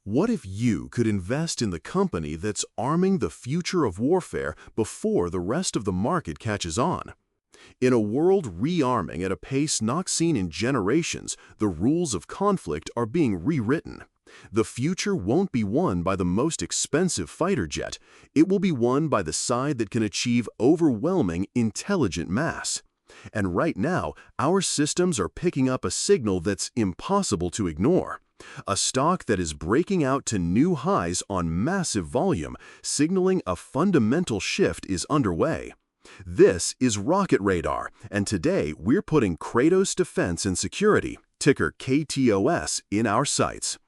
What if you could invest in the company that's arming the future of warfare before the rest of the market catches on? In a world rearming at a pace not seen in generations, the rules of conflict are being rewritten. The future won't be won by the most expensive fighter jet. It will be won by the side that can achieve overwhelming intelligent mass. And right now, our systems are picking up a signal that's impossible to ignore. A stock that is breaking out to new highs on massive volume, signaling a fundamental shift is underway. This is Rocket Radar, and today we're putting Kratos Defense and Security, ticker KTOS, in our sights.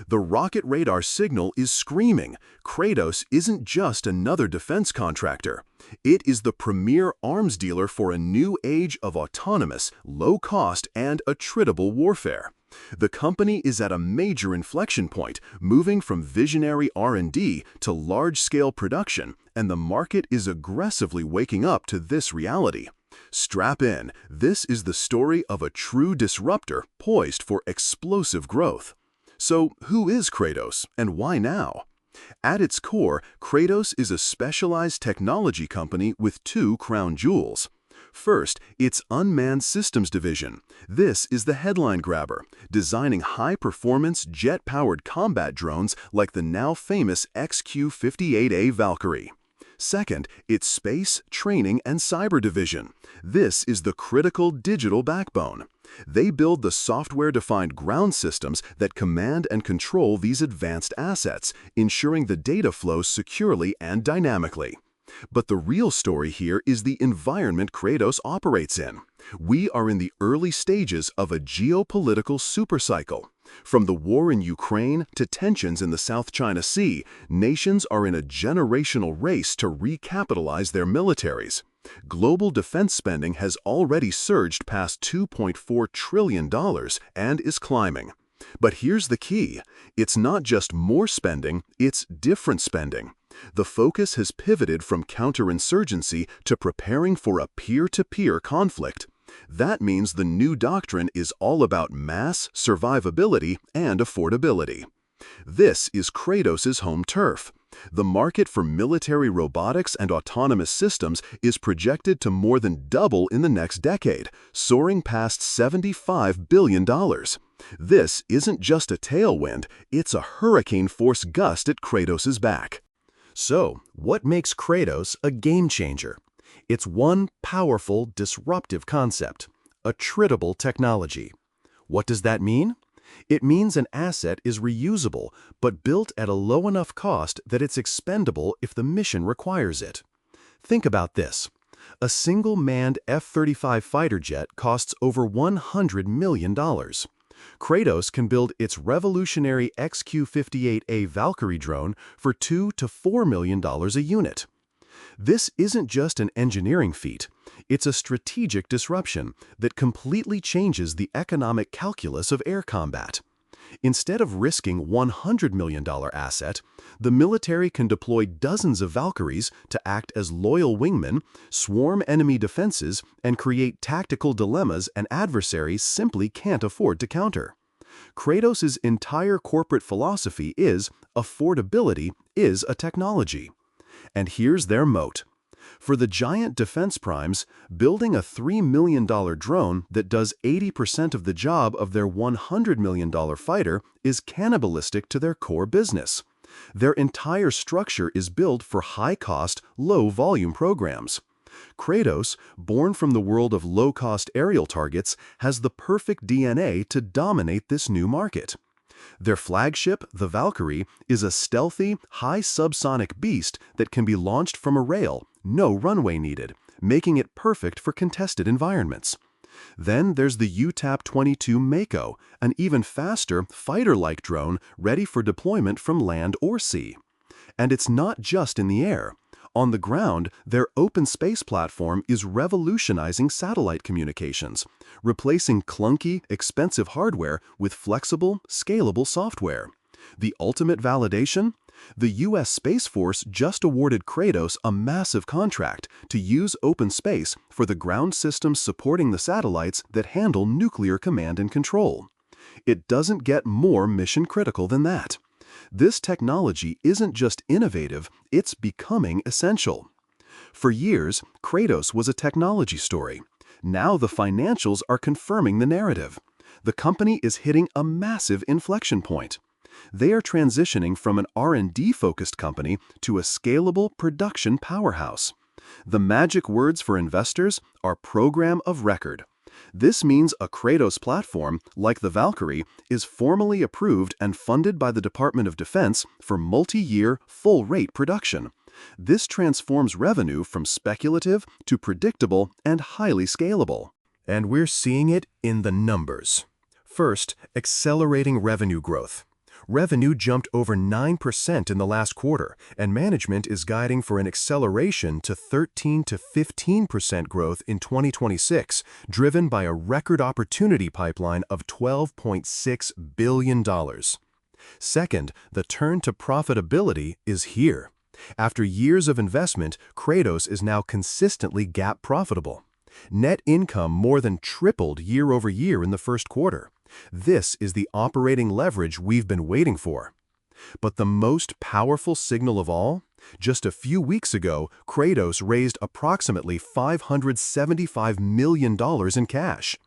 The Rocket Radar signal is screaming. Kratos isn't just another defense contractor. It is the premier arms dealer for a new age of autonomous, low-cost, and attritable warfare. The company is at a major inflection point, moving from visionary R&D to large-scale production, and the market is aggressively waking up to this reality. Strap in. This is the story of a true disruptor poised for explosive growth. So, who is Kratos, and why now? At its core, Kratos is a specialized technology company with two crown jewels. First, its Unmanned Systems division. This is the headline grabber, designing high-performance, jet-powered combat drones like the now famous XQ-58A Valkyrie. Second, its Space, Training, and Cyber division. This is the critical digital backbone. They build the software-defined ground systems that command and control these advanced assets, ensuring the data flows securely and dynamically. But the real story here is the environment Kratos operates in. We are in the early stages of a geopolitical supercycle. From the war in Ukraine to tensions in the South China Sea, nations are in a generational race to recapitalize their militaries. Global defense spending has already surged past $2.4 trillion and is climbing. But here's the key. It's not just more spending, it's different spending. The focus has pivoted from counterinsurgency to preparing for a peer-to-peer conflict. That means the new doctrine is all about mass, survivability, and affordability. This is Kratos' home turf. The market for military robotics and autonomous systems is projected to more than double in the next decade, soaring past $75 billion. This isn't just a tailwind, it's a hurricane-force gust at Kratos' back. So, what makes Kratos a game-changer? It's one powerful, disruptive concept, attritable technology. What does that mean? It means an asset is reusable, but built at a low enough cost that it's expendable if the mission requires it. Think about this. A single manned F-35 fighter jet costs over $100 million. Kratos can build its revolutionary XQ-58A Valkyrie drone for $2 to $4 million a unit. This isn't just an engineering feat, it's a strategic disruption that completely changes the economic calculus of air combat. Instead of risking $100 million asset, the military can deploy dozens of Valkyries to act as loyal wingmen, swarm enemy defenses, and create tactical dilemmas an adversary simply can't afford to counter. Kratos' entire corporate philosophy is affordability is a technology. And here's their moat. For the giant defense primes, building a $3 million drone that does 80% of the job of their $100 million fighter is cannibalistic to their core business. Their entire structure is built for high-cost, low-volume programs. Kratos, born from the world of low-cost aerial targets, has the perfect DNA to dominate this new market. Their flagship, the Valkyrie, is a stealthy, high-subsonic beast that can be launched from a rail, no runway needed, making it perfect for contested environments. Then there's the UTAP-22 Mako, an even faster, fighter-like drone ready for deployment from land or sea. And it's not just in the air. On the ground, their open space platform is revolutionizing satellite communications, replacing clunky, expensive hardware with flexible, scalable software. The ultimate validation? The U.S. Space Force just awarded Kratos a massive contract to use open space for the ground systems supporting the satellites that handle nuclear command and control. It doesn't get more mission-critical than that. This technology isn't just innovative, it's becoming essential. For years, Kratos was a technology story. Now the financials are confirming the narrative. The company is hitting a massive inflection point. They are transitioning from an R&D-focused company to a scalable production powerhouse. The magic words for investors are program of record. This means a Kratos platform, like the Valkyrie, is formally approved and funded by the Department of Defense for multi-year, full-rate production. This transforms revenue from speculative to predictable and highly scalable. And we're seeing it in the numbers. First, accelerating revenue growth. Revenue jumped over 9% in the last quarter, and management is guiding for an acceleration to 13 to 15% growth in 2026, driven by a record opportunity pipeline of $12.6 billion. Second, the turn to profitability is here. After years of investment, Kratos is now consistently GAAP profitable. Net income more than tripled year over year in the first quarter. This is the operating leverage we've been waiting for. But the most powerful signal of all? Just a few weeks ago, Kratos raised approximately $575 million in cash.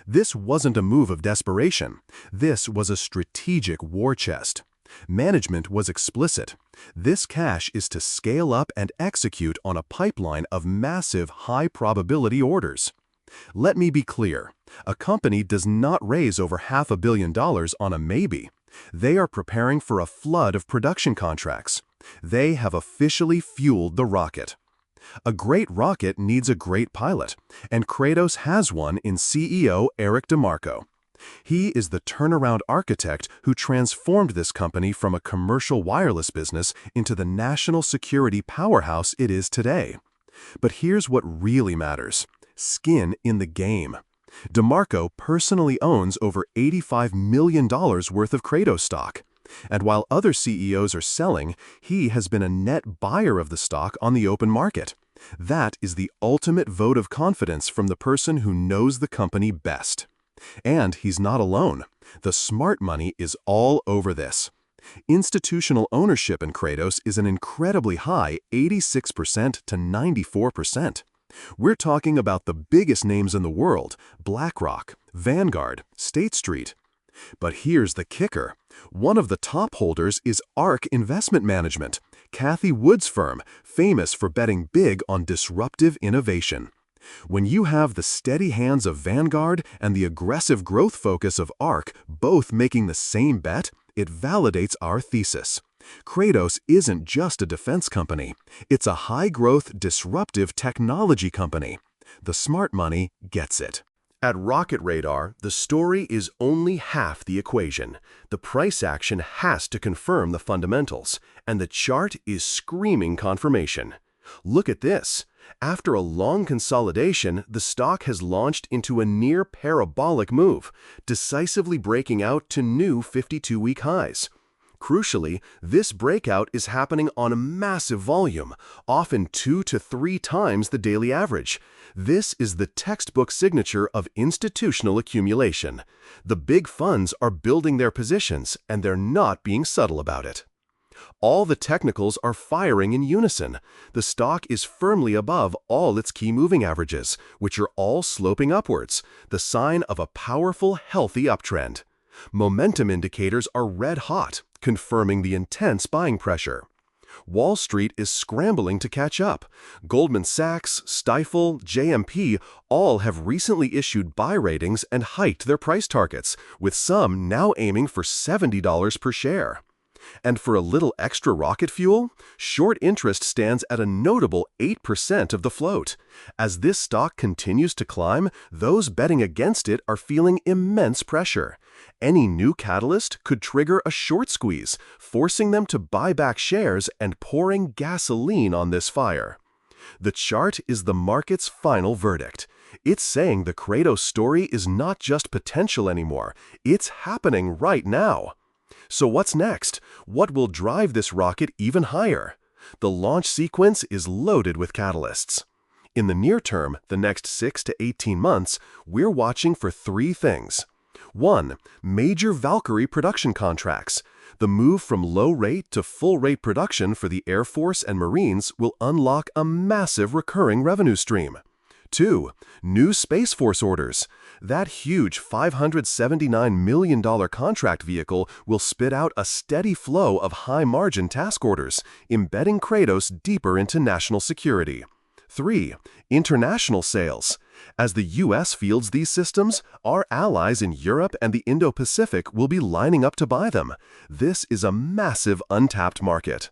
This wasn't a move of desperation. This was a strategic war chest. Management was explicit. This cash is to scale up and execute on a pipeline of massive, high-probability orders. Let me be clear. A company does not raise over $500 million on a maybe. They are preparing for a flood of production contracts. They have officially fueled the rocket. A great rocket needs a great pilot, and Kratos has one in CEO Eric DeMarco. He is the turnaround architect who transformed this company from a commercial wireless business into the national security powerhouse it is today. But here's what really matters: skin in the game. DeMarco personally owns over $85 million worth of Kratos stock. And while other CEOs are selling, he has been a net buyer of the stock on the open market. That is the ultimate vote of confidence from the person who knows the company best. And he's not alone. The smart money is all over this. Institutional ownership in Kratos is an incredibly high 86% to 94%. We're talking about the biggest names in the world: BlackRock, Vanguard, State Street. But here's the kicker. One of the top holders is ARK Investment Management, Cathie Wood's firm, famous for betting big on disruptive innovation. When you have the steady hands of Vanguard and the aggressive growth focus of ARK both making the same bet, it validates our thesis. Kratos isn't just a defense company. It's a high-growth, disruptive technology company. The smart money gets it. At Rocket Radar, the story is only half the equation. The price action has to confirm the fundamentals, and the chart is screaming confirmation. Look at this. After a long consolidation, the stock has launched into a near parabolic move, decisively breaking out to new 52-week highs. Crucially, this breakout is happening on a massive volume, often 2 to 3 times the daily average. This is the textbook signature of institutional accumulation. The big funds are building their positions, and they're not being subtle about it. All the technicals are firing in unison. The stock is firmly above all its key moving averages, which are all sloping upwards, the sign of a powerful, healthy uptrend. Momentum indicators are red hot, confirming the intense buying pressure. Wall Street is scrambling to catch up. Goldman Sachs, Stifel, JMP all have recently issued buy ratings and hiked their price targets, with some now aiming for $70 per share. And for a little extra rocket fuel, short interest stands at a notable 8% of the float. As this stock continues to climb, those betting against it are feeling immense pressure. Any new catalyst could trigger a short squeeze, forcing them to buy back shares and pouring gasoline on this fire. The chart is the market's final verdict. It's saying the Kratos story is not just potential anymore, it's happening right now. So what's next? What will drive this rocket even higher? The launch sequence is loaded with catalysts. In the near term, the next 6 to 18 months, we're watching for 3 things. 1. Major Valkyrie production contracts. The move from low-rate to full-rate production for the Air Force and Marines will unlock a massive recurring revenue stream. 2. New Space Force orders. That huge $579 million contract vehicle will spit out a steady flow of high-margin task orders, embedding Kratos deeper into national security. 3. International sales. As the U.S. fields these systems, our allies in Europe and the Indo-Pacific will be lining up to buy them. This is a massive untapped market.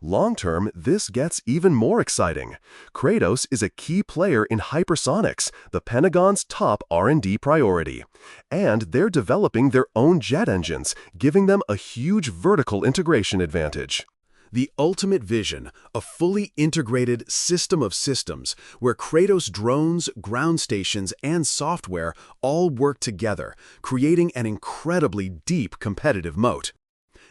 Long-term, this gets even more exciting. Kratos is a key player in hypersonics, the Pentagon's top R&D priority. And they're developing their own jet engines, giving them a huge vertical integration advantage. The ultimate vision, a fully integrated system of systems where Kratos drones, ground stations, and software all work together, creating an incredibly deep competitive moat.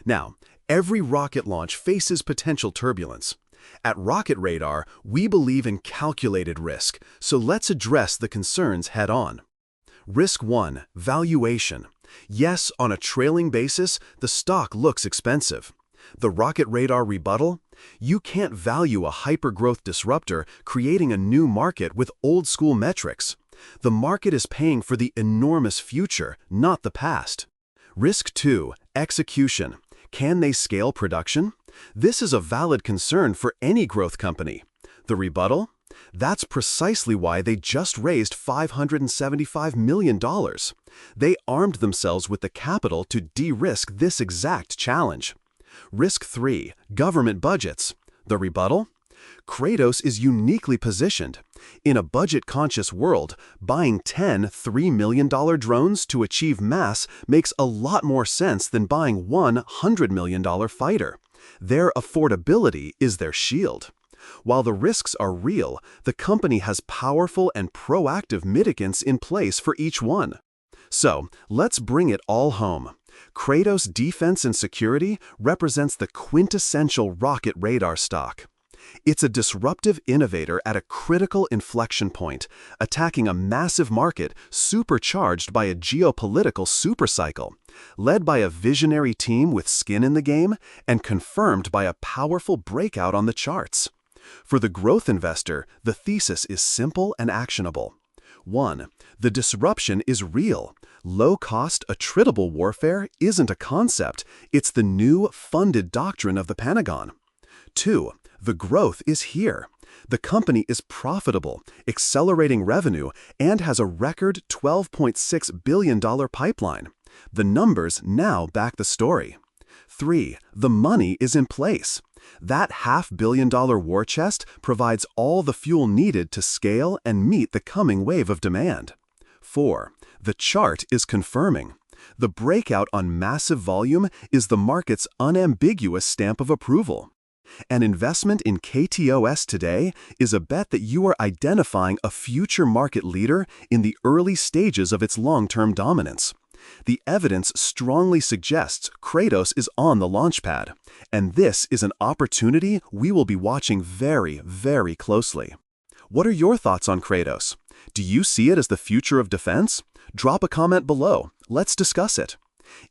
Now, every rocket launch faces potential turbulence. At Rocket Radar, we believe in calculated risk, so let's address the concerns head-on. Risk 1. Valuation. Yes, on a trailing basis, the stock looks expensive. The Rocket Radar rebuttal? You can't value a hyper-growth disruptor creating a new market with old-school metrics. The market is paying for the enormous future, not the past. Risk 2. Execution. Can they scale production? This is a valid concern for any growth company. The rebuttal? That's precisely why they just raised $575 million. They armed themselves with the capital to de-risk this exact challenge. Risk 3. Government budgets. The rebuttal? Kratos is uniquely positioned. In a budget-conscious world, buying 10 $3 million drones to achieve mass makes a lot more sense than buying one $100 million fighter. Their affordability is their shield. While the risks are real, the company has powerful and proactive mitigants in place for each one. So, let's bring it all home. Kratos Defense and Security represents the quintessential Rocket Radar stock. It's a disruptive innovator at a critical inflection point, attacking a massive market supercharged by a geopolitical supercycle, led by a visionary team with skin in the game, and confirmed by a powerful breakout on the charts. For the growth investor, the thesis is simple and actionable. 1. The disruption is real. Low-cost, attritable warfare isn't a concept, it's the new, funded doctrine of the Pentagon. 2. The growth is here. The company is profitable, accelerating revenue, and has a record $12.6 billion pipeline. The numbers now back the story. 3. The money is in place. That $500 million war chest provides all the fuel needed to scale and meet the coming wave of demand. 4. The chart is confirming. The breakout on massive volume is the market's unambiguous stamp of approval. An investment in KTOS today is a bet that you are identifying a future market leader in the early stages of its long-term dominance. The evidence strongly suggests Kratos is on the launchpad, and this is an opportunity we will be watching very, very closely. What are your thoughts on Kratos? Do you see it as the future of defense? Drop a comment below. Let's discuss it.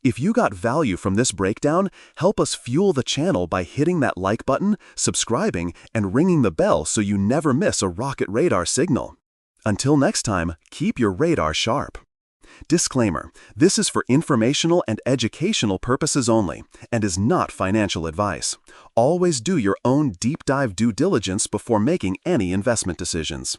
If you got value from this breakdown, help us fuel the channel by hitting that like button, subscribing, and ringing the bell so you never miss a Rocket Radar signal. Until next time, keep your radar sharp. Disclaimer: this is for informational and educational purposes only and is not financial advice. Always do your own deep dive due diligence before making any investment decisions.